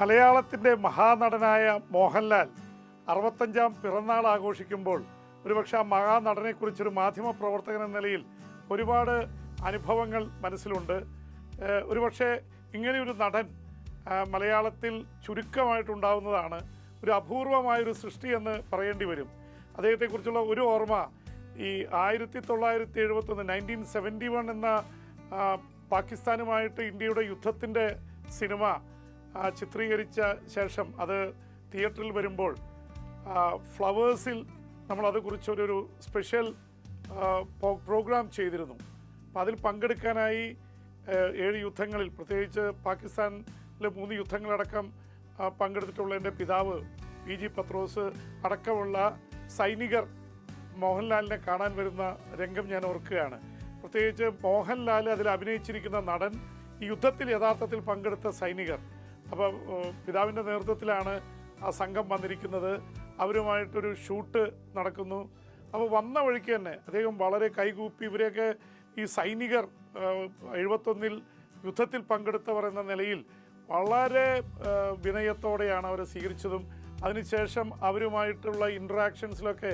മലയാളത്തിൻ്റെ മഹാനടനായ മോഹൻലാൽ 65-ാം പിറന്നാൾ ആഘോഷിക്കുമ്പോൾ ഒരുപക്ഷെ ആ മഹാനടനെക്കുറിച്ചൊരു മാധ്യമ പ്രവർത്തകൻ എന്ന നിലയിൽ ഒരുപാട് അനുഭവങ്ങൾ മനസ്സിലുണ്ട്. ഒരുപക്ഷെ ഇങ്ങനെയൊരു നടൻ മലയാളത്തിൽ ചുരുക്കമായിട്ടുണ്ടാവുന്നതാണ്. ഒരു അപൂർവമായൊരു സൃഷ്ടി എന്ന് പറയേണ്ടി വരും. അദ്ദേഹത്തെക്കുറിച്ചുള്ള ഒരു ഓർമ്മ, ഈ 1971 1971 എന്ന പാകിസ്ഥാനുമായിട്ട് ഇന്ത്യയുടെ യുദ്ധത്തിൻ്റെ സിനിമ ചിത്രീകരിച്ച ശേഷം അത് തിയേറ്ററിൽ വരുമ്പോൾ ഫ്ലവേഴ്സിൽ നമ്മളതെക്കുറിച്ചൊരു സ്പെഷ്യൽ പ്രോഗ്രാം ചെയ്തിരുന്നു. അപ്പം അതിൽ പങ്കെടുക്കാനായി 7 യുദ്ധങ്ങളിൽ, പ്രത്യേകിച്ച് പാകിസ്ഥാനിലെ 3 യുദ്ധങ്ങളടക്കം പങ്കെടുത്തിട്ടുള്ള എൻ്റെ പിതാവ് പി ജി പത്രോസ് അടക്കമുള്ള സൈനികർ മോഹൻലാലിനെ കാണാൻ വരുന്ന രംഗം ഞാൻ ഓർക്കുകയാണ്. പ്രത്യേകിച്ച് മോഹൻലാൽ അതിൽ അഭിനയിച്ചിരിക്കുന്ന നടൻ, ഈ യുദ്ധത്തിൽ യഥാർത്ഥത്തിൽ പങ്കെടുത്ത സൈനികർ. അപ്പോൾ പിതാവിൻ്റെ നേതൃത്വത്തിലാണ് ആ സംഘം വന്നിരിക്കുന്നത്. അവരുമായിട്ടൊരു ഷൂട്ട് നടക്കുന്നു. അപ്പോൾ വന്ന വഴിക്ക് തന്നെ അദ്ദേഹം വളരെ കൈകൂപ്പി ഇവരെയൊക്കെ, ഈ സൈനികർ 71-ൽ യുദ്ധത്തിൽ പങ്കെടുത്തവർ എന്ന നിലയിൽ വളരെ വിനയത്തോടെയാണ് അവരെ സ്വീകരിച്ചതും അതിനുശേഷം അവരുമായിട്ടുള്ള ഇൻട്രാക്ഷൻസിലൊക്കെ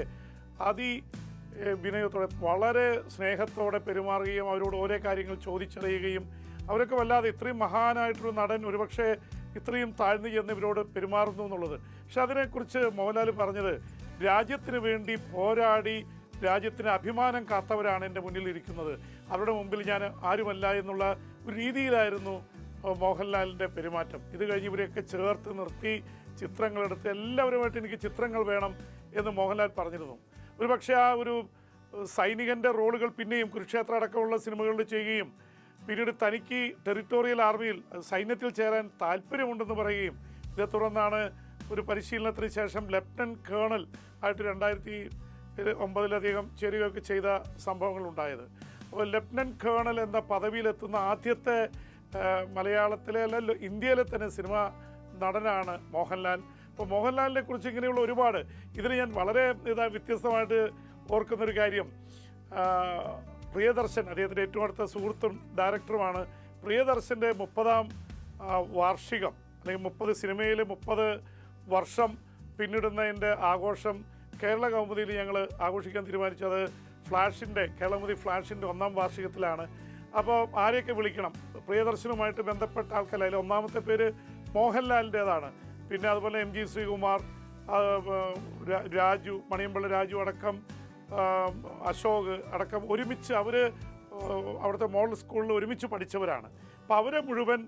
വിനയത്തോടെ വളരെ സ്നേഹത്തോടെ പെരുമാറുകയും അവരോട് ഓരോ കാര്യങ്ങൾ ചോദിച്ചറിയുകയും, അവരൊക്കെ വല്ലാതെ ഇത്രയും മഹാനായിട്ടൊരു നടൻ ഒരുപക്ഷെ ഇത്രയും താഴ്ന്നു ചെന്ന് ഇവരോട് പെരുമാറുന്നു എന്നുള്ളത്. പക്ഷെ അതിനെക്കുറിച്ച് മോഹൻലാൽ പറഞ്ഞത്, രാജ്യത്തിന് വേണ്ടി പോരാടി രാജ്യത്തിന് അഭിമാനം കാത്തവരാണ് എൻ്റെ മുന്നിൽ ഇരിക്കുന്നത്, അവരുടെ മുമ്പിൽ ഞാൻ ആരുമല്ല എന്നുള്ള ഒരു രീതിയിലായിരുന്നു മോഹൻലാലിൻ്റെ പെരുമാറ്റം. ഇത് കഴിഞ്ഞ് ഇവരെയൊക്കെ ചേർത്ത് നിർത്തി ചിത്രങ്ങളെടുത്ത് എല്ലാവരുമായിട്ട് എനിക്ക് ചിത്രങ്ങൾ വേണം എന്ന് മോഹൻലാൽ പറഞ്ഞിരുന്നു. ഒരുപക്ഷെ ആ ഒരു സൈനികൻ്റെ റോളുകൾ പിന്നെയും കുരുക്ഷേത്ര അടക്കമുള്ള സിനിമകളിൽ ചെയ്യുകയും പിന്നീട് തനിക്ക് ടെറിട്ടോറിയൽ ആർമിയിൽ സൈന്യത്തിൽ ചേരാൻ താല്പര്യമുണ്ടെന്ന് പറയുകയും, ഇതേ തുടർന്നാണ് ഒരു പരിശീലനത്തിന് ശേഷം ലഫ്റ്റനൻറ്റ് കേണൽ ആയിട്ട് 2009 ചേരുകയൊക്കെ ചെയ്ത സംഭവങ്ങളുണ്ടായത്. അപ്പോൾ ലഫ്റ്റനൻറ്റ് കേണൽ എന്ന പദവിയിലെത്തുന്ന ആദ്യത്തെ മലയാളത്തിലെ അല്ല ഇന്ത്യയിലെ തന്നെ സിനിമ നടനാണ് മോഹൻലാൽ. അപ്പോൾ മോഹൻലാലിനെ കുറിച്ച് ഇങ്ങനെയുള്ള ഒരുപാട്, ഇതിന് ഞാൻ വളരെ വ്യത്യസ്തമായിട്ട് ഓർക്കുന്നൊരു കാര്യം, പ്രിയദർശൻ, അദ്ദേഹത്തിൻ്റെ ഏറ്റവും അടുത്ത സുഹൃത്തും ഡയറക്ടറുമാണ്. പ്രിയദർശൻ്റെ 30-ാം വാർഷികം അല്ലെങ്കിൽ 30 സിനിമയിൽ 30 വർഷം പിന്നിടുന്നതിൻ്റെ ആഘോഷം കേരള കൗമുദിയിൽ ഞങ്ങൾ ആഘോഷിക്കാൻ തീരുമാനിച്ചത് കേരളകൗമുദി ഫ്ലാഷിൻ്റെ 1-ാം വാർഷികത്തിലാണ്. അപ്പോൾ ആരെയൊക്കെ വിളിക്കണം, പ്രിയദർശനുമായിട്ട് ബന്ധപ്പെട്ട ആൾക്കാർ, അതിൽ 1-ാമത്തെ പേര് മോഹൻലാലിൻ്റേതാണ്. പിന്നെ അതുപോലെ MG ശ്രീകുമാർ, രാജു, മണിയമ്പിള്ള രാജു അടക്കം, അശോക് അടക്കം ഒരുമിച്ച് അവർ അവിടുത്തെ മോഡൽ സ്കൂളിൽ ഒരുമിച്ച് പഠിച്ചവരാണ്. അപ്പോൾ അവരെ മുഴുവൻ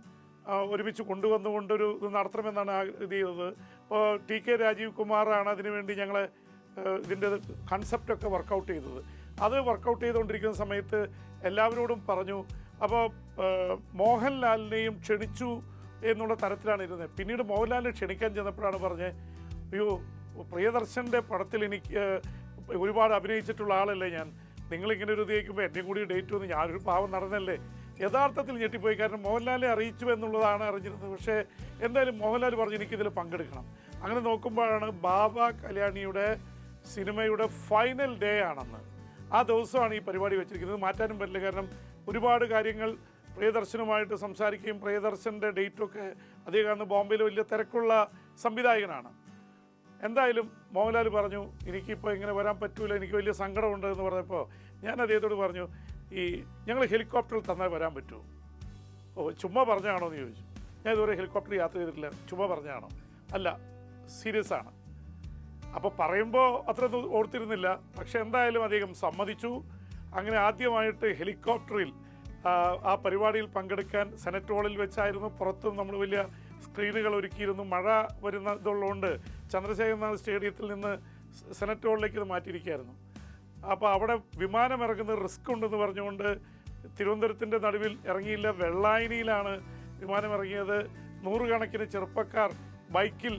ഒരുമിച്ച് കൊണ്ടുവന്നുകൊണ്ടൊരു ഇത് നടത്തണമെന്നാണ് ഇത് ചെയ്തത്. ഇപ്പോൾ TK രാജീവ് കുമാറാണ് അതിനുവേണ്ടി ഞങ്ങളെ ഇതിൻ്റെ കൺസെപ്റ്റൊക്കെ വർക്കൗട്ട് ചെയ്തത്. അത് വർക്കൗട്ട് ചെയ്തുകൊണ്ടിരിക്കുന്ന സമയത്ത് എല്ലാവരോടും പറഞ്ഞു. അപ്പോൾ മോഹൻലാലിനെയും ക്ഷണിച്ചു എന്നുള്ള തരത്തിലാണ് ഇരുന്നത്. പിന്നീട് മോഹൻലാലിനെ ക്ഷണിക്കാൻ ചെന്നപ്പോഴാണ് പറഞ്ഞത്, അയ്യോ, പ്രിയദർശൻ്റെ പടത്തിൽ എനിക്ക് ഒരുപാട് അഭിനയിച്ചിട്ടുള്ള ആളല്ലേ ഞാൻ, നിങ്ങളിങ്ങനെ ഒരു ഇതേക്കുമ്പോൾ എന്നെ കൂടി ഡേറ്റ് വന്ന് ഞാനൊരു പാവം നടന്നല്ലേ. യഥാർത്ഥത്തിൽ ഞെട്ടിപ്പോയി. കാരണം മോഹൻലാലിനെ അറിയിച്ചു എന്നുള്ളതാണ് അറിഞ്ഞിരുന്നത്. പക്ഷേ എന്തായാലും മോഹൻലാൽ പറഞ്ഞു എനിക്കിതിൽ പങ്കെടുക്കണം. അങ്ങനെ നോക്കുമ്പോഴാണ് ബാബ കല്യാണിയുടെ സിനിമയുടെ ഫൈനൽ ഡേ ആണെന്ന്. ആ ദിവസമാണ് ഈ പരിപാടി വെച്ചിരിക്കുന്നത്. മാറ്റാനും പറ്റില്ല. കാരണം ഒരുപാട് കാര്യങ്ങൾ പ്രിയദർശനുമായിട്ട് സംസാരിക്കുകയും പ്രിയദർശൻ്റെ ഡേറ്റൊക്കെ, അദ്ദേഹം അന്ന് ബോംബെയിൽ വലിയ തിരക്കുള്ള സംവിധായകനാണ്. എന്തായാലും മോഹൻലാൽ പറഞ്ഞു എനിക്കിപ്പോൾ ഇങ്ങനെ വരാൻ പറ്റൂല, എനിക്ക് വലിയ സങ്കടമുണ്ട് എന്ന് പറഞ്ഞപ്പോൾ ഞാൻ അദ്ദേഹത്തോട് പറഞ്ഞു, ഞങ്ങൾ ഹെലികോപ്റ്ററിൽ തന്നാൽ വരാൻ പറ്റുമോ? ചുമ്മാ പറഞ്ഞാണോ എന്ന് ചോദിച്ചു. ഞാൻ ഇതുവരെ ഹെലികോപ്റ്ററിൽ യാത്ര ചെയ്തിട്ടില്ല, ചുമ്മാ പറഞ്ഞാണോ? അല്ല, സീരിയസ് ആണ്. അപ്പോൾ പറയുമ്പോൾ അത്ര ഓർത്തിരുന്നില്ല. പക്ഷെ എന്തായാലും അദ്ദേഹം സമ്മതിച്ചു. അങ്ങനെ ആദ്യമായിട്ട് ഹെലികോപ്റ്ററിൽ ആ പരിപാടിയിൽ പങ്കെടുക്കാൻ സെനറ്റ് ഹാളിൽ വെച്ചായിരുന്നു. പുറത്തും നമ്മൾ വലിയ സ്ക്രീനുകൾ ഒരുക്കിയിരുന്നു. മഴ വരുന്നതുള്ളതുകൊണ്ട് ചന്ദ്രശേഖരനാഥ് സ്റ്റേഡിയത്തിൽ നിന്ന് സെനറ്റ് ഹാളിലേക്ക് ഇത് മാറ്റിയിരിക്കുകയായിരുന്നു. അപ്പോൾ അവിടെ വിമാനം ഇറങ്ങുന്നത് റിസ്ക് ഉണ്ടെന്ന് പറഞ്ഞുകൊണ്ട് തിരുവനന്തപുരത്തിൻ്റെ നടുവിൽ ഇറങ്ങിയില്ല, വെള്ളായനിയിലാണ് വിമാനം ഇറങ്ങിയത്. 100 കണക്കിന് ചെറുപ്പക്കാർ ബൈക്കിൽ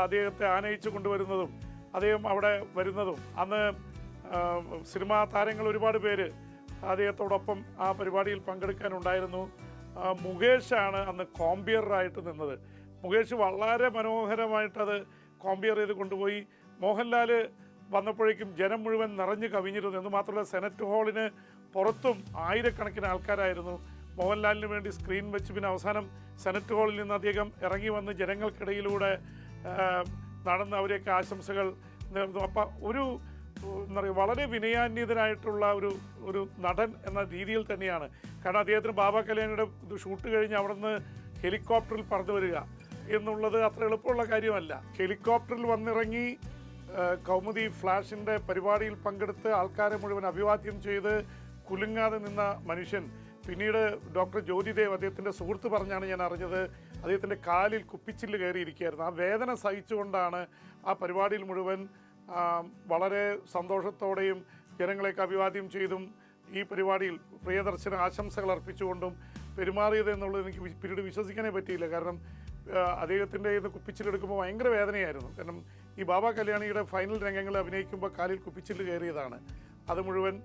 അദ്ദേഹത്തെ ആനയിച്ചു കൊണ്ടുവരുന്നതും അദ്ദേഹം അവിടെ വരുന്നതും, അന്ന് സിനിമാ താരങ്ങൾ ഒരുപാട് പേര് അദ്ദേഹത്തോടൊപ്പം ആ പരിപാടിയിൽ പങ്കെടുക്കാനുണ്ടായിരുന്നു. മുകേഷാണ് അന്ന് കോമ്പിയറായിട്ട് നിന്നത്. മുകേഷ് വളരെ മനോഹരമായിട്ടത് കോമ്പിയർ ചെയ്ത് കൊണ്ടുപോയി. മോഹൻലാൽ വന്നപ്പോഴേക്കും ജനം മുഴുവൻ നിറഞ്ഞു കവിഞ്ഞിരുന്നു. എന്ന് മാത്രമല്ല സെനറ്റ് ഹാളിന് പുറത്തും ആയിരക്കണക്കിന് ആൾക്കാരായിരുന്നു. മോഹൻലാലിന് വേണ്ടി സ്ക്രീൻ വെച്ച് പിന്നെ അവസാനം സെനറ്റ് ഹാളിൽ നിന്ന് അദ്ദേഹം ഇറങ്ങി വന്ന് ജനങ്ങൾക്കിടയിലൂടെ നടന്ന് അവരെയൊക്കെ ആശംസകൾ നേർന്നു. അപ്പം ഒരു എന്താ പറയുക, വളരെ വിനയാന്വിതനായിട്ടുള്ള ഒരു നടൻ എന്ന രീതിയിൽ തന്നെയാണ്. കാരണം അദ്ദേഹത്തിന് ബാബ കല്യാണിയുടെ ഷൂട്ട് കഴിഞ്ഞ് അവിടെ നിന്ന് ഹെലികോപ്റ്ററിൽ പറന്നു വരിക എന്നുള്ളത് അത്ര എളുപ്പമുള്ള കാര്യമല്ല. ഹെലികോപ്റ്ററിൽ വന്നിറങ്ങി കൗമുദി ഫ്ലാഷിൻ്റെ പരിപാടിയിൽ പങ്കെടുത്ത് ആൾക്കാരെ മുഴുവൻ അഭിവാദ്യം ചെയ്ത് കുലുങ്ങാതെ നിന്ന മനുഷ്യൻ പിന്നീട് ഡോക്ടർ ജ്യോതിദേവ് അദ്ദേഹത്തിൻ്റെ സുഹൃത്ത് പറഞ്ഞാണ് ഞാൻ അറിഞ്ഞത്, അദ്ദേഹത്തിൻ്റെ കാലിൽ കുപ്പിച്ചില്ല് കയറിയിരിക്കുകയായിരുന്നു. ആ വേദന സഹിച്ചുകൊണ്ടാണ് ആ പരിപാടിയിൽ മുഴുവൻ വളരെ സന്തോഷത്തോടെയും ജനങ്ങളെയൊക്കെ അഭിവാദ്യം ചെയ്തും ഈ പരിപാടിയിൽ പ്രിയദർശന ആശംസകൾ അർപ്പിച്ചുകൊണ്ടും പെരുമാറിയത് എന്നുള്ളത് എനിക്ക് പിന്നീട് വിശ്വസിക്കാനേ പറ്റിയില്ല. കാരണം അദ്ദേഹത്തിൻ്റെ ഇത് കുപ്പിച്ചില്ലെടുക്കുമ്പോൾ ഭയങ്കര വേദനയായിരുന്നു. കാരണം ഈ ബാബ കല്യാണിയുടെ ഫൈനൽ രംഗങ്ങൾ അഭിനയിക്കുമ്പോൾ കാലിൽ കുപ്പിച്ചില്ല് കയറിയതാണ്. അത് മുഴുവൻ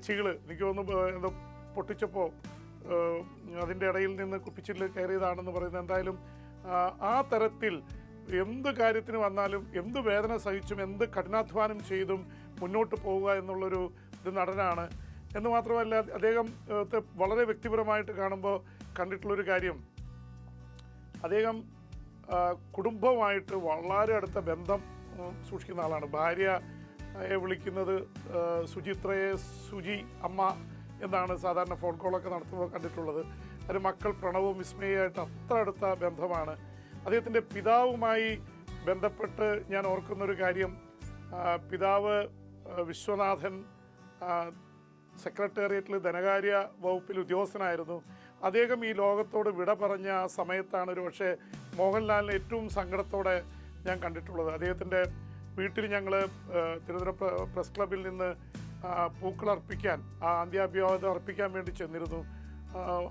ചീള് എനിക്ക് തോന്നുന്നു എന്തോ പൊട്ടിച്ചപ്പോൾ അതിൻ്റെ ഇടയിൽ നിന്ന് കുപ്പിച്ചില്ല് കയറിയതാണെന്ന് പറയുന്നത്. എന്തായാലും ആ തരത്തിൽ എന്ത് കാര്യത്തിന് വന്നാലും എന്ത് വേദന സഹിച്ചും എന്ത് കഠിനാധ്വാനം ചെയ്തും മുന്നോട്ട് പോവുക എന്നുള്ളൊരു നടനാണ്. എന്ന് മാത്രമല്ല അദ്ദേഹം വളരെ വ്യക്തിപരമായിട്ട് കാണുമ്പോൾ കണ്ടിട്ടുള്ളൊരു കാര്യം, അദ്ദേഹം കുടുംബവുമായിട്ട് വളരെ അടുത്ത ബന്ധം സൂക്ഷിക്കുന്ന ആളാണ്. ഭാര്യയെ വിളിക്കുന്നത് സുചിത്രയെ സുജി അമ്മ എന്നാണ് സാധാരണ ഫോൺ കോളൊക്കെ നടത്തുമ്പോൾ കണ്ടിട്ടുള്ളത്. അതിന് മക്കൾ പ്രണവും വിസ്മയമായിട്ട് അത്ര അടുത്ത ബന്ധമാണ്. അദ്ദേഹത്തിൻ്റെ പിതാവുമായി ബന്ധപ്പെട്ട് ഞാൻ ഓർക്കുന്നൊരു കാര്യം, പിതാവ് വിശ്വനാഥൻ സെക്രട്ടേറിയറ്റിൽ ധനകാര്യ വകുപ്പിൽ ഉദ്യോഗസ്ഥനായിരുന്നു. അദ്ദേഹം ഈ ലോകത്തോട് വിട പറഞ്ഞ ആ സമയത്താണ് ഒരു പക്ഷേ മോഹൻലാലിനെ ഏറ്റവും സങ്കടത്തോടെ ഞാൻ കണ്ടിട്ടുള്ളത്. അദ്ദേഹത്തിൻ്റെ വീട്ടിൽ ഞങ്ങൾ തിരുവനന്തപുരം പ്രസ് ക്ലബിൽ നിന്ന് പൂക്കൾ അർപ്പിക്കാൻ, ആ അന്ത്യാഭിവാദം അർപ്പിക്കാൻ വേണ്ടി ചെന്നിരുന്നു.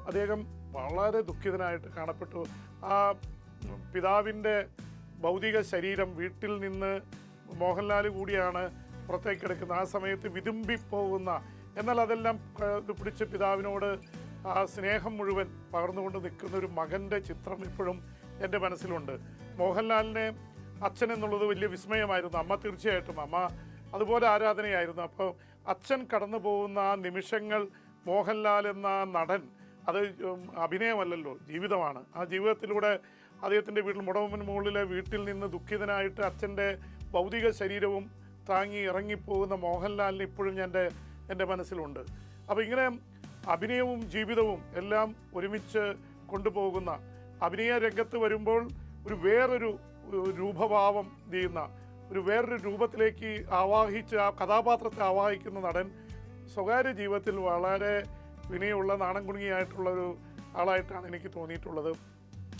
അദ്ദേഹം വളരെ ദുഃഖിതനായിട്ട് കാണപ്പെട്ടു. ആ പിതാവിൻ്റെ ഭൗതിക ശരീരം വീട്ടിൽ നിന്ന് മോഹൻലാൽ കൂടിയാണ് പുറത്തേക്കെടുക്കുന്നത്. ആ സമയത്ത് വിതുമ്പിപ്പോകുന്ന, എന്നാൽ അതെല്ലാം പിടിച്ച് പിതാവിനോട് ആ സ്നേഹം മുഴുവൻ പകർന്നുകൊണ്ട് നിൽക്കുന്ന ഒരു മകൻ്റെ ചിത്രം ഇപ്പോഴും എൻ്റെ മനസ്സിലുണ്ട്. മോഹൻലാലിനെ അച്ഛൻ എന്നുള്ളത് വലിയ വിസ്മയമായിരുന്നു. അമ്മ തീർച്ചയായിട്ടും അമ്മ അതുപോലെ ആരാധനയായിരുന്നു. അപ്പോൾ അച്ഛൻ കടന്നു പോകുന്ന ആ നിമിഷങ്ങൾ മോഹൻലാൽ എന്ന നടൻ, അത് അഭിനയമല്ലല്ലോ, ജീവിതമാണ്. ആ ജീവിതത്തിലൂടെ അദ്ദേഹത്തിൻ്റെ വീട്ടിൽ മുടവന് മുകളിലെ വീട്ടിൽ നിന്ന് ദുഃഖിതനായിട്ട് അച്ഛൻ്റെ ഭൗതിക ശരീരവും താങ്ങി ഇറങ്ങിപ്പോകുന്ന മോഹൻലാലിന് ഇപ്പോഴും എൻ്റെ മനസ്സിലുണ്ട്. അപ്പോൾ ഇങ്ങനെ അഭിനയവും ജീവിതവും എല്ലാം ഒരുമിച്ച് കൊണ്ടുപോകുന്ന, അഭിനയ രംഗത്ത് വരുമ്പോൾ ഒരു വേറൊരു രൂപഭാവം ചെയ്യുന്ന, ഒരു വേറൊരു രൂപത്തിലേക്ക് ആവാഹിച്ച് ആ കഥാപാത്രത്തെ ആവാഹിക്കുന്ന നടൻ സ്വകാര്യ ജീവിതത്തിൽ വളരെ വിനയുള്ള നാണം കുണുങ്ങിയായിട്ടുള്ളൊരു ആളായിട്ടാണ് എനിക്ക് തോന്നിയിട്ടുള്ളത്.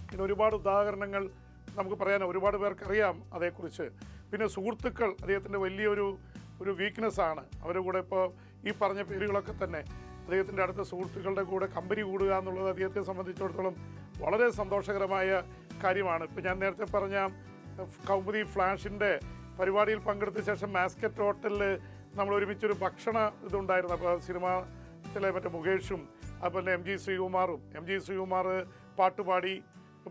പിന്നെ ഒരുപാട് ഉദാഹരണങ്ങൾ നമുക്ക് പറയാൻ ഒരുപാട് പേർക്കറിയാം അതേക്കുറിച്ച്. പിന്നെ സുഹൃത്തുക്കൾ അദ്ദേഹത്തിൻ്റെ വലിയൊരു വീക്ക്നെസ്സാണ്. അവരുടെ കൂടെ ഇപ്പോൾ ഈ പറഞ്ഞ പേരുകളൊക്കെ തന്നെ അദ്ദേഹത്തിൻ്റെ അടുത്ത സുഹൃത്തുക്കളുടെ കൂടെ കമ്പനി കൂടുക എന്നുള്ളത് അദ്ദേഹത്തെ സംബന്ധിച്ചിടത്തോളം വളരെ സന്തോഷകരമായ കാര്യമാണ്. ഇപ്പോൾ ഞാൻ നേരത്തെ പറഞ്ഞ കൗമുദി ഫ്ലാഷിൻ്റെ പരിപാടിയിൽ പങ്കെടുത്ത ശേഷം മാസ്കറ്റ് ഹോട്ടലിൽ നമ്മൾ ഒരുമിച്ചൊരു ഭക്ഷണ ഇതുണ്ടായിരുന്നു. അപ്പോൾ സിനിമയിലെ മറ്റേ മുകേഷും അതുപോലെ എം ജി ശ്രീകുമാർ പാട്ടുപാടി,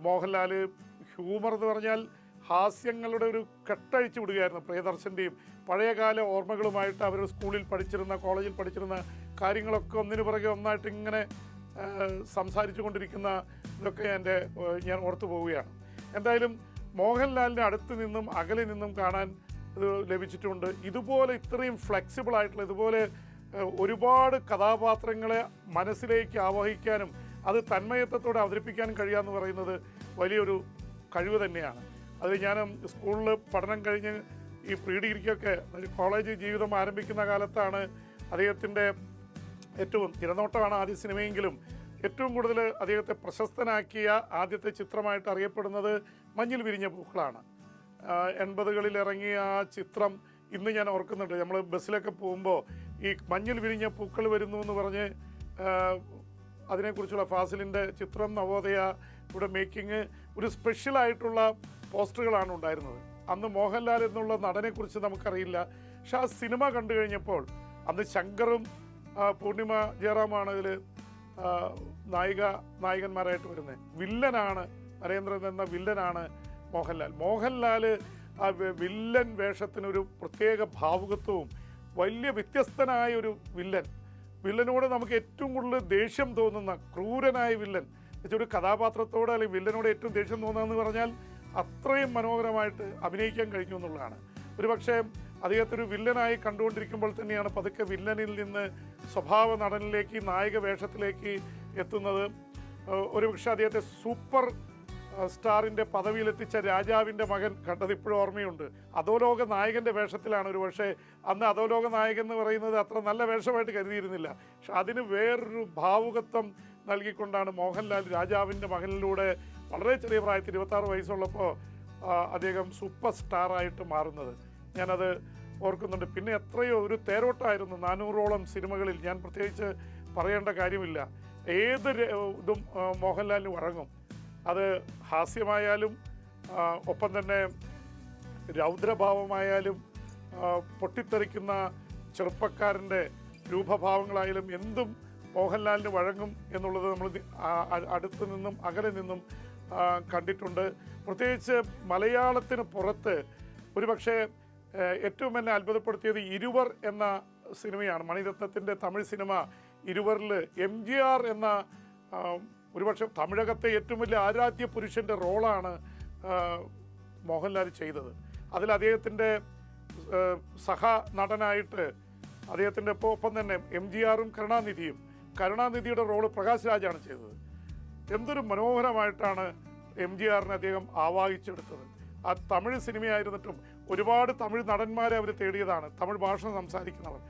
മോഹൻലാൽ ഹ്യൂമർ എന്ന് പറഞ്ഞാൽ ഹാസ്യങ്ങളുടെ ഒരു കെട്ടഴിച്ചു വിടുകയായിരുന്നു. പ്രിയദർശൻ്റെയും പഴയകാല ഓർമ്മകളുമായിട്ട് അവർ സ്കൂളിൽ പഠിച്ചിരുന്ന, കോളേജിൽ പഠിച്ചിരുന്ന കാര്യങ്ങളൊക്കെ ഒന്നിനു പുറകെ ഒന്നായിട്ട് ഇങ്ങനെ സംസാരിച്ചു കൊണ്ടിരിക്കുന്ന ഇതൊക്കെ ഞാൻ ഓർത്തു പോവുകയാണ്. എന്തായാലും മോഹൻലാലിൻ്റെ അടുത്ത് നിന്നും അകലെ നിന്നും കാണാൻ ഇത് ലഭിച്ചിട്ടുണ്ട്. ഇതുപോലെ ഇത്രയും ഫ്ലെക്സിബിൾ ആയിട്ടുള്ള, ഇതുപോലെ ഒരുപാട് കഥാപാത്രങ്ങളെ മനസ്സിലേക്ക് ആവഹിക്കാനും അത് തന്മയത്വത്തോടെ അവതരിപ്പിക്കാനും കഴിയുക എന്ന് പറയുന്നത് വലിയൊരു കഴിവ് തന്നെയാണ്. അത് ഞാൻ സ്കൂളിൽ പഠനം കഴിഞ്ഞ് ഈ പ്രീ ഡിഗ്രിക്കൊക്കെ കോളേജ് ജീവിതം ആരംഭിക്കുന്ന കാലത്താണ് അദ്ദേഹത്തിൻ്റെ ഏറ്റവും തിരനോട്ടമാണ് ആദ്യ സിനിമയെങ്കിലും ഏറ്റവും കൂടുതൽ അദ്ദേഹത്തെ പ്രശസ്തനാക്കിയ ആദ്യത്തെ ചിത്രമായിട്ട് അറിയപ്പെടുന്നത് മഞ്ഞിൽ വിരിഞ്ഞ പൂക്കളാണ്. 80കളിൽ ഇറങ്ങിയ ആ ചിത്രം ഇന്ന് ഞാൻ ഓർക്കുന്നുണ്ട്. നമ്മൾ ബസ്സിലൊക്കെ പോകുമ്പോൾ ഈ മഞ്ഞിൽ വിരിഞ്ഞ പൂക്കൾ വരുന്നു എന്ന് പറഞ്ഞ് അതിനെക്കുറിച്ചുള്ള ഫാസിലിൻ്റെ ചിത്രം, നവോദയ ഇവിടെ മേക്കിങ്, ഒരു സ്പെഷ്യലായിട്ടുള്ള പോസ്റ്ററുകളാണ് ഉണ്ടായിരുന്നത്. അന്ന് മോഹൻലാൽ എന്നുള്ള നടനെക്കുറിച്ച് നമുക്കറിയില്ല. പക്ഷെ ആ സിനിമ കണ്ടു കഴിഞ്ഞപ്പോൾ അന്ന് ശങ്കറും പൂർണിമ ജയറാമാണ് ഇതിൽ നായകന്മാരായിട്ട് വരുന്നത്. വില്ലനാണ് നരേന്ദ്രൻ എന്ന വില്ലനാണ് മോഹൻലാൽ ആ വില്ലൻ വേഷത്തിനൊരു പ്രത്യേക ഭാവുകത്വവും വലിയ വ്യത്യസ്തനായ ഒരു വില്ലൻ, വില്ലനോട് നമുക്ക് ഏറ്റവും കൂടുതൽ ദേഷ്യം തോന്നുന്ന ക്രൂരനായ വില്ലൻ, ഒരു കഥാപാത്രത്തോട് അല്ലെങ്കിൽ വില്ലനോട് ഏറ്റവും ദേഷ്യം തോന്നുന്നതെന്ന് പറഞ്ഞാൽ അത്രയും മനോഹരമായിട്ട് അഭിനയിക്കാൻ കഴിഞ്ഞു എന്നുള്ളതാണ്. ഒരുപക്ഷെ അദ്ദേഹത്തൊരു വില്ലനായി കണ്ടുകൊണ്ടിരിക്കുമ്പോൾ തന്നെയാണ് പതുക്കെ വില്ലനിൽ നിന്ന് സ്വഭാവ നടനിലേക്ക്, നായക വേഷത്തിലേക്ക് എത്തുന്നത്. ഒരുപക്ഷെ അദ്ദേഹത്തെ സൂപ്പർ സ്റ്റാറിൻ്റെ പദവിയിലെത്തിച്ച രാജാവിൻ്റെ മകൻ കണ്ടത് ഇപ്പോഴും ഓർമ്മയുണ്ട്. അധോലോക നായകൻ്റെ വേഷത്തിലാണ്. ഒരു പക്ഷേ അന്ന് അധോലോക നായകൻ എന്ന് പറയുന്നത് അത്ര നല്ല വേഷമായിട്ട് കരുതിയിരുന്നില്ല. പക്ഷെ അതിന് വേറൊരു ഭാവുകത്വം നൽകിക്കൊണ്ടാണ് മോഹൻലാൽ രാജാവിൻ്റെ മകനിലൂടെ വളരെ ചെറിയ പ്രായത്തിൽ 26 വയസ്സുള്ളപ്പോൾ അദ്ദേഹം സൂപ്പർ സ്റ്റാറായിട്ട് മാറുന്നത്. ഞാനത് ഓർക്കുന്നുണ്ട്. പിന്നെ എത്രയോ ഒരു തേരോട്ടമായിരുന്നു 400ഓളം സിനിമകളിൽ. ഞാൻ പ്രത്യേകിച്ച് പറയേണ്ട കാര്യമില്ല. ഏത് ഇതും മോഹൻലാലിന് വഴങ്ങും. അത് ഹാസ്യമായാലും ഒപ്പം തന്നെ രൗദ്രഭാവമായാലും പൊട്ടിത്തെറിക്കുന്ന ചെറുപ്പക്കാരൻ്റെ രൂപഭാവങ്ങളായാലും എന്തും മോഹൻലാലിന് വഴങ്ങും എന്നുള്ളത് നമ്മൾ അടുത്തു നിന്നും അകലെ നിന്നും കണ്ടിട്ടുണ്ട്. പ്രത്യേകിച്ച് മലയാളത്തിന് പുറത്ത് ഒരുപക്ഷെ ഏറ്റവും എന്നെ അത്ഭുതപ്പെടുത്തിയത് ഇരുവർ എന്ന സിനിമയാണ്. മണിരത്നത്തിൻ്റെ തമിഴ് സിനിമ ഇരുവറിൽ MGR എന്ന ഒരുപക്ഷെ തമിഴകത്തെ ഏറ്റവും വലിയ ആരാധ്യ പുരുഷൻ്റെ റോളാണ് മോഹൻലാൽ ചെയ്തത്. അതിൽ അദ്ദേഹത്തിൻ്റെ സഹ നടനായിട്ട് അദ്ദേഹത്തിൻ്റെ ഒപ്പം തന്നെ MGRും കരുണാനിധിയുടെ റോള് പ്രകാശ് രാജാണ് ചെയ്തത്. എന്തൊരു മനോഹരമായിട്ടാണ് MGRനെ അദ്ദേഹം ആവാഹിച്ചെടുത്തത്. ആ തമിഴ് സിനിമയായിരുന്നിട്ടും ഒരുപാട് തമിഴ് നടന്മാരെ അവർ തേടിയതാണ്, തമിഴ് ഭാഷ സംസാരിക്കുന്നവർ.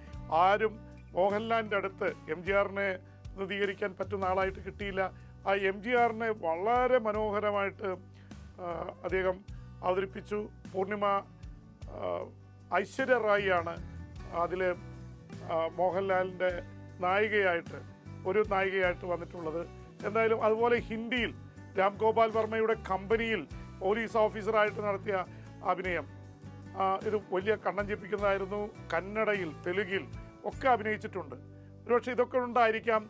ആരും മോഹൻലാലിൻ്റെ അടുത്ത് MGRനെ പ്രതികരിക്കാൻ പറ്റുന്ന ആളായിട്ട് കിട്ടിയില്ല. ആ MGRനെ വളരെ മനോഹരമായിട്ട് അദ്ദേഹം അവതരിപ്പിച്ചു. പൂർണിമ ഐശ്വര്യ റായിയാണ് അതിൽ മോഹൻലാലിൻ്റെ നായികയായിട്ട് വന്നിട്ടുള്ളത്. എന്തായാലും അതുപോലെ ഹിന്ദിയിൽ രാം ഗോപാൽ വർമ്മയുടെ കമ്പനിയിൽ പോലീസ് ഓഫീസറായിട്ട് നടത്തിയ അഭിനയം ഇത് വലിയ കണ്ണം ചെപ്പിക്കുന്നതായിരുന്നു. കന്നഡയിൽ, തെലുങ്കിൽ ഒക്കെ അഭിനയിച്ചിട്ടുണ്ട്. ഒരുപക്ഷെ ഇതൊക്കെ ഉണ്ടായിരിക്കാം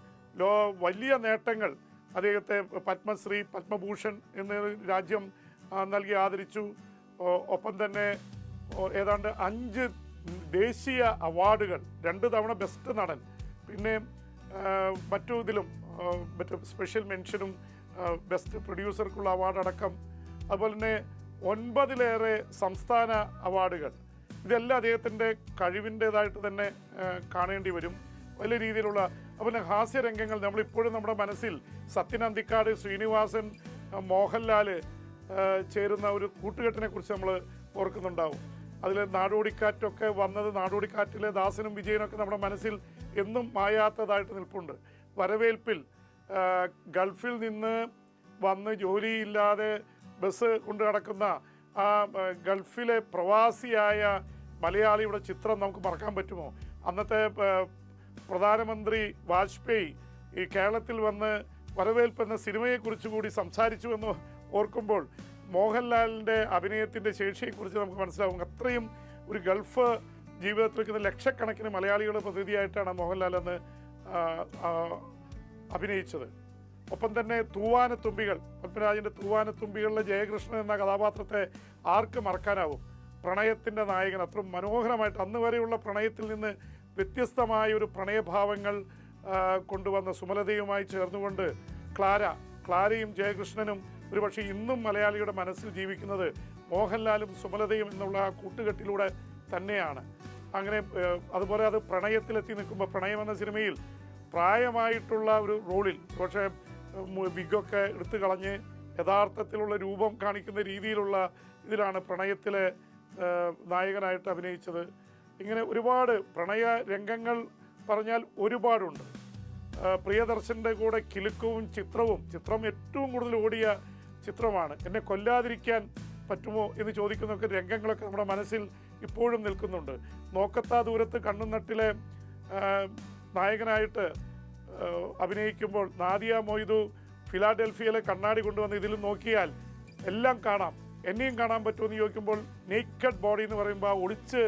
വലിയ നേട്ടങ്ങൾ. അദ്ദേഹത്തെ പത്മശ്രീ, പത്മഭൂഷൺ എന്ന രാജ്യം നൽകി ആദരിച്ചു. ഒപ്പം തന്നെ ഏതാണ്ട് 5 ദേശീയ അവാർഡുകൾ, 2 തവണ ബെസ്റ്റ് നടൻ, പിന്നെ മറ്റു സ്പെഷ്യൽ മെൻഷനും ബെസ്റ്റ് പ്രൊഡ്യൂസർക്കുള്ള അവാർഡ് അടക്കം, അതുപോലെ തന്നെ 9ലേറെ സംസ്ഥാന അവാർഡുകൾ. ഇതെല്ലാം അദ്ദേഹത്തിൻ്റെ കഴിവിൻ്റേതായിട്ട് തന്നെ കാണേണ്ടി വരും. വലിയ രീതിയിലുള്ള അതുപോലെ ഹാസ്യരംഗങ്ങൾ നമ്മളിപ്പോഴും നമ്മുടെ മനസ്സിൽ സത്യൻ അന്തിക്കാട്, ശ്രീനിവാസൻ, മോഹൻലാൽ ചേരുന്ന ഒരു കൂട്ടുകെട്ടിനെ കുറിച്ച് നമ്മൾ ഓർക്കുന്നുണ്ടാവും. അതിൽ നാടോടിക്കാറ്റൊക്കെ വന്നത്, നാടോടിക്കാറ്റിലെ ദാസനും വിജയനൊക്കെ നമ്മുടെ മനസ്സിൽ എന്നും മായാത്തതായിട്ട് നിൽപ്പുണ്ട്. വരവേൽപ്പിൽ ഗൾഫിൽ നിന്ന് വന്ന് ജോലിയില്ലാതെ ബസ് കൊണ്ടു നടക്കുന്ന ആ ഗൾഫിലെ പ്രവാസിയായ മലയാളിയുടെ ചിത്രം നമുക്ക് മറക്കാൻ പറ്റുമോ? അന്നത്തെ പ്രധാനമന്ത്രി വാജ്പേയി ഈ കേരളത്തിൽ വന്ന് വരവേൽപ്പ് എന്ന സിനിമയെക്കുറിച്ച് കൂടി സംസാരിച്ചു എന്ന് ഓർക്കുമ്പോൾ മോഹൻലാലിൻ്റെ അഭിനയത്തിൻ്റെ ശേഷിയെക്കുറിച്ച് നമുക്ക് മനസ്സിലാവും. അത്രയും ഒരു ഗൾഫ് ജീവിതത്തിൽ നിൽക്കുന്ന ലക്ഷക്കണക്കിന് മലയാളികളുടെ പ്രതിനിധിയായിട്ടാണ് മോഹൻലാൽ അന്ന് അഭിനയിച്ചത്. ഒപ്പം തന്നെ തൂവാനത്തുമ്പികൾ, പത്മരാജൻ്റെ തൂവാനത്തുമ്പികളിലെ ജയകൃഷ്ണൻ എന്ന കഥാപാത്രത്തെ ആർക്ക് മറക്കാനാവും? പ്രണയത്തിൻ്റെ നായകൻ. അത്ര മനോഹരമായിട്ട് അന്ന് വരെയുള്ള പ്രണയത്തിൽ നിന്ന് വ്യത്യസ്തമായ ഒരു പ്രണയഭാവങ്ങൾ കൊണ്ടുവന്ന സുമലതയുമായി ചേർന്നുകൊണ്ട് ക്ലാരയും ജയകൃഷ്ണനും ഒരുപക്ഷെ ഇന്നും മലയാളിയുടെ മനസ്സിൽ ജീവിക്കുന്നത് മോഹൻലാലും സുമലതയും എന്നുള്ള ആ കൂട്ടുകെട്ടിലൂടെ തന്നെയാണ്. അങ്ങനെ അതുപോലെ അത് പ്രണയത്തിലെത്തി നിൽക്കുമ്പോൾ, പ്രണയം എന്ന സിനിമയിൽ പ്രായമായിട്ടുള്ള ഒരു റോളിൽ പക്ഷേ വിഗൊക്കെ എടുത്തു കളഞ്ഞ് യഥാർത്ഥത്തിലുള്ള രൂപം കാണിക്കുന്ന രീതിയിലുള്ള ഇതിലാണ് പ്രണയത്തിലെ നായകനായിട്ട് അഭിനയിച്ചത്. ഇങ്ങനെ ഒരുപാട് പ്രണയ രംഗങ്ങൾ പറഞ്ഞാൽ ഒരുപാടുണ്ട്. പ്രിയദർശൻ്റെ കൂടെ കിലുക്കവും ചിത്രം ഏറ്റവും കൂടുതൽ ഓടിയ ചിത്രമാണ്. എന്നെ കൊല്ലാതിരിക്കാൻ പറ്റുമോ എന്ന് ചോദിക്കുന്നൊക്കെ രംഗങ്ങളൊക്കെ നമ്മുടെ മനസ്സിൽ ഇപ്പോഴും നിൽക്കുന്നുണ്ട്. നോക്കത്താ ദൂരത്ത് കണ്ണുനട്ടിലെ നായകനായിട്ട് അഭിനയിക്കുമ്പോൾ നാദിയ മൊയ്തു ഫിലാഡൽഫിയയിലെ കണ്ണാടി കൊണ്ടുവന്ന് ഇതിൽ നോക്കിയാൽ എല്ലാം കാണാം, എന്നെയും കാണാൻ പറ്റുമെന്ന് ചോദിക്കുമ്പോൾ നേക്കഡ് ബോഡി എന്ന് പറയുമ്പോൾ ആ ഒളിച്ച്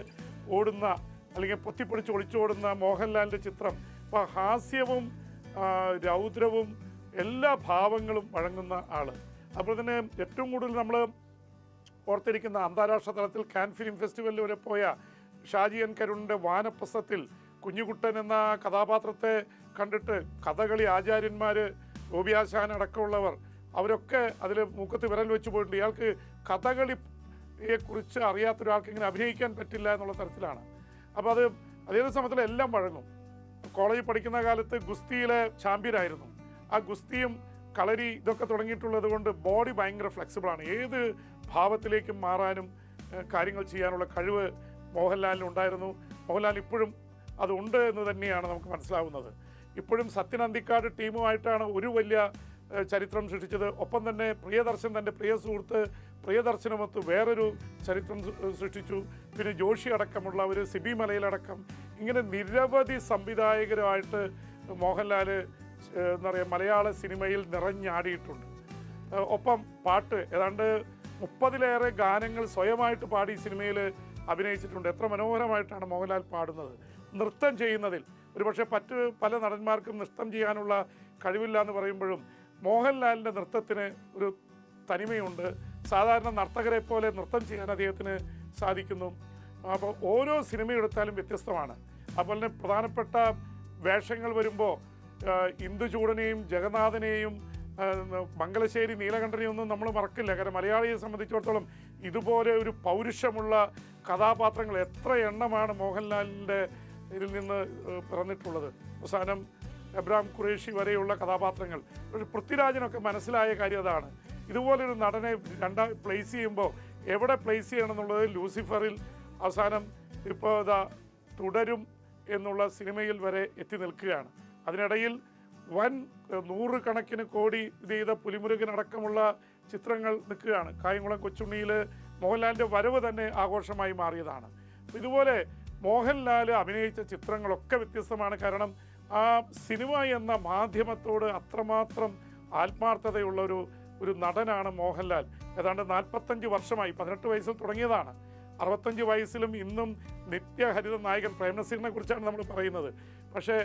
ഓടുന്ന അല്ലെങ്കിൽ പൊത്തിപ്പൊടിച്ച് ഒളിച്ചോടുന്ന മോഹൻലാലിൻ്റെ ചിത്രം. അപ്പോൾ ഹാസ്യവും രൗദ്രവും എല്ലാ ഭാവങ്ങളും വഴങ്ങുന്ന ആൾ. അപ്പോൾ തന്നെ ഏറ്റവും കൂടുതൽ നമ്മൾ ഓർത്തിരിക്കുന്ന അന്താരാഷ്ട്ര തലത്തിൽ കാൻ ഫിലിം ഫെസ്റ്റിവലിൽ വരെ പോയ ഷാജി എൻ കരുണിൻ്റെ വാനപ്രസ്ഥത്തിൽ കുഞ്ഞുകുട്ടൻ എന്ന കഥാപാത്രത്തെ കണ്ടിട്ട് കഥകളി ആചാര്യന്മാർ, ഗോപിയാശാൻ അടക്കമുള്ളവർ അവരൊക്കെ അതിൽ മൂക്കത്ത് വിരൽ വെച്ച് പോയിട്ടുണ്ട്. ഇയാൾക്ക് കഥകളിയെക്കുറിച്ച് അറിയാത്തൊരാൾക്ക് ഇങ്ങനെ അഭിനയിക്കാൻ പറ്റില്ല എന്നുള്ള തരത്തിലാണ്. അപ്പോൾ അത് അതേ സമയത്തിൽ എല്ലാം വഴങ്ങും. കോളേജിൽ പഠിക്കുന്ന കാലത്ത് ഗുസ്തിയിലെ ചാമ്പ്യനായിരുന്നു. ആ ഗുസ്തിയും കളരി ഇതൊക്കെ തുടങ്ങിയിട്ടുള്ളത് കൊണ്ട് ബോഡി ഭയങ്കര ഫ്ലെക്സിബിളാണ്. ഏത് ഭാവത്തിലേക്കും മാറാനും കാര്യങ്ങൾ ചെയ്യാനുള്ള കഴിവ് മോഹൻലാലിനുണ്ടായിരുന്നു. മോഹൻലാൽ ഇപ്പോഴും അതുണ്ട് എന്ന് തന്നെയാണ് നമുക്ക് മനസ്സിലാവുന്നത്. ഇപ്പോഴും സത്യൻ അന്തിക്കാട് ടീമുമായിട്ടാണ് ഒരു വലിയ ചരിത്രം സൃഷ്ടിച്ചത്. ഒപ്പം തന്നെ പ്രിയദർശൻ തൻ്റെ പ്രിയ സുഹൃത്ത് പ്രിയദർശനമൊത്ത് വേറൊരു ചരിത്രം സൃഷ്ടിച്ചു. പിന്നെ ജോഷി അടക്കമുള്ളവർ, സിബി മലയിലടക്കം, ഇങ്ങനെ നിരവധി സംവിധായകരുമായിട്ട് മോഹൻലാൽ എന്താ പറയുക മലയാള സിനിമയിൽ നിറഞ്ഞാടിയിട്ടുണ്ട്. ഒപ്പം പാട്ട് ഏതാണ്ട് 30-ലേറെ ഗാനങ്ങൾ സ്വയമായിട്ട് പാടി സിനിമയിൽ അഭിനയിച്ചിട്ടുണ്ട്. എത്ര മനോഹരമായിട്ടാണ് മോഹൻലാൽ പാടുന്നത്. നൃത്തം ചെയ്യുന്നതിൽ ഒരുപക്ഷെ പല നടന്മാർക്കും നൃത്തം ചെയ്യാനുള്ള കഴിവില്ല എന്ന് പറയുമ്പോഴും മോഹൻലാലിൻ്റെ നൃത്തത്തിന് ഒരു തനിമയുണ്ട്. സാധാരണ നർത്തകരെ പോലെ നൃത്തം ചെയ്യാൻ അദ്ദേഹത്തിന് സാധിക്കുന്നു. അപ്പോൾ ഓരോ സിനിമയെടുത്താലും വ്യത്യസ്തമാണ്. അതുപോലെ തന്നെ പ്രധാനപ്പെട്ട വേഷങ്ങൾ വരുമ്പോൾ ഇന്ദുചൂടനെയും ജഗന്നാഥനെയും മംഗലശ്ശേരി നീലകണ്ഠനെയും ഒന്നും നമ്മൾ മറക്കില്ല. കാരണം മലയാളിയെ സംബന്ധിച്ചിടത്തോളം ഇതുപോലെ ഒരു പൗരുഷമുള്ള കഥാപാത്രങ്ങൾ എത്ര എണ്ണമാണ് മോഹൻലാലിൻ്റെ ഇതിൽ നിന്ന് പിറന്നിട്ടുള്ളത്. അവസാനം എബ്രാം ഖുറേഷി വരെയുള്ള കഥാപാത്രങ്ങൾ. പൃഥ്വിരാജിനൊക്കെ മനസ്സിലായ കാര്യം അതാണ്. ഇതുപോലൊരു നടനെ പ്ലേസ് ചെയ്യുമ്പോൾ എവിടെ പ്ലേസ് ചെയ്യണമെന്നുള്ളത് ലൂസിഫറിൽ, അവസാനം ഇപ്പോൾ ഇതാ തുടരും എന്നുള്ള സിനിമയിൽ വരെ എത്തി നിൽക്കുകയാണ്. അതിനിടയിൽ വൻ 100 കണക്കിന് കോടി ഇത് ചെയ്ത പുലിമുരുകനടക്കമുള്ള ചിത്രങ്ങൾ നിൽക്കുകയാണ്. കായംകുളം കൊച്ചുണ്ണിയിൽ മോഹൻലാലിൻ്റെ വരവ് തന്നെ ആഘോഷമായി മാറിയതാണ്. ഇതുപോലെ മോഹൻലാൽ അഭിനയിച്ച ചിത്രങ്ങളൊക്കെ വ്യത്യസ്തമാണ്. കാരണം ആ സിനിമ എന്ന മാധ്യമത്തോട് അത്രമാത്രം ആത്മാർത്ഥതയുള്ള ഒരു നടനാണ് മോഹൻലാൽ. ഏതാണ്ട് 45 വർഷമായി. 18 വയസ്സിൽ തുടങ്ങിയതാണ്. 65 വയസ്സിലും ഇന്നും നിത്യഹരിത നായകൻ. പ്രേംനസീറിനെ കുറിച്ചാണ് നമ്മൾ പറയുന്നത്. പക്ഷേ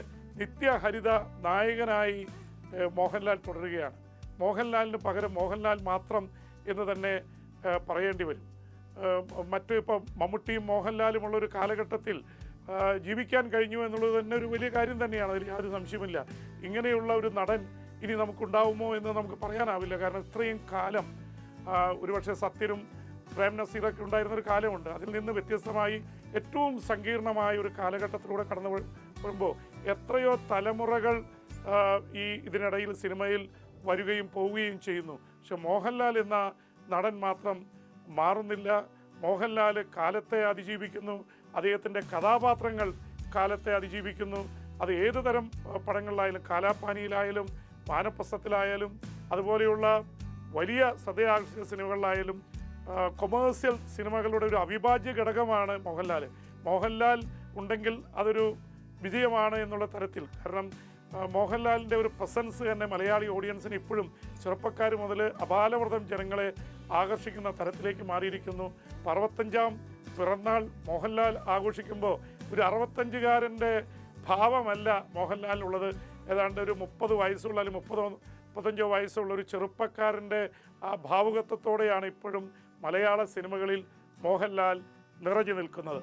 നിത്യഹരിത നായകനായി മോഹൻലാൽ തുടരുകയാണ്. മോഹൻലാലിന് പകരം മോഹൻലാൽ മാത്രം എന്ന് തന്നെ പറയേണ്ടി വരും. ഇപ്പോൾ മമ്മൂട്ടിയും മോഹൻലാലും ഉള്ളൊരു കാലഘട്ടത്തിൽ ജീവിക്കാൻ കഴിഞ്ഞു എന്നുള്ളത് തന്നെ ഒരു വലിയ കാര്യം തന്നെയാണ്. അതിൽ യാതൊരു സംശയമില്ല. ഇങ്ങനെയുള്ള ഒരു നടൻ ഇനി നമുക്കുണ്ടാവുമോ എന്ന് നമുക്ക് പറയാനാവില്ല. കാരണം ഇത്രയും കാലം ഒരുപക്ഷെ സത്യനും പ്രേം നസീറൊക്കെ ഉണ്ടായിരുന്നൊരു കാലമുണ്ട്. അതിൽ നിന്ന് വ്യത്യസ്തമായി ഏറ്റവും സങ്കീർണമായ ഒരു കാലഘട്ടത്തിലൂടെ കടന്നു വരുമ്പോൾ എത്രയോ തലമുറകൾ ഇതിനിടയിൽ സിനിമയിൽ വരികയും പോവുകയും ചെയ്യുന്നു. പക്ഷെ മോഹൻലാൽ എന്ന നടൻ മാത്രം മാറുന്നില്ല. മോഹൻലാൽ കാലത്തെ അതിജീവിക്കുന്നു. അദ്ദേഹത്തിൻ്റെ കഥാപാത്രങ്ങൾ കാലത്തെ അതിജീവിക്കുന്നു. അത് ഏതു തരം പടങ്ങളിലായാലും, കാലാപ്പാനിയിലായാലും വാനപ്രസ്ഥത്തിലായാലും അതുപോലെയുള്ള വലിയ ശ്രദ്ധയാകർഷിച്ച സിനിമകളിലായാലും കൊമേഴ്സ്യൽ സിനിമകളുടെ ഒരു അവിഭാജ്യ ഘടകമാണ് മോഹൻലാൽ. മോഹൻലാൽ ഉണ്ടെങ്കിൽ അതൊരു വിജയമാണ് എന്നുള്ള തരത്തിൽ. കാരണം മോഹൻലാലിൻ്റെ ഒരു പ്രസൻസ് തന്നെ മലയാളി ഓഡിയൻസിന് ഇപ്പോഴും ചെറുപ്പക്കാർ മുതൽ അപാലവൃതം ജനങ്ങളെ ആകർഷിക്കുന്ന തരത്തിലേക്ക് മാറിയിരിക്കുന്നു. 65ാം പിറന്നാൾ മോഹൻലാൽ ആഘോഷിക്കുമ്പോൾ ഒരു 65കാരൻ്റെ ഭാവമല്ല മോഹൻലാലിനുള്ളത്. ഏതാണ്ട് ഒരു 30 വയസ്സുള്ള അല്ലെങ്കിൽ 35 വയസ്സുള്ള ഒരു ചെറുപ്പക്കാരൻ്റെ ആ ഭാവുകത്വത്തോടെയാണ് ഇപ്പോഴും മലയാള സിനിമകളിൽ മോഹൻലാൽ നിറഞ്ഞു നിൽക്കുന്നത്.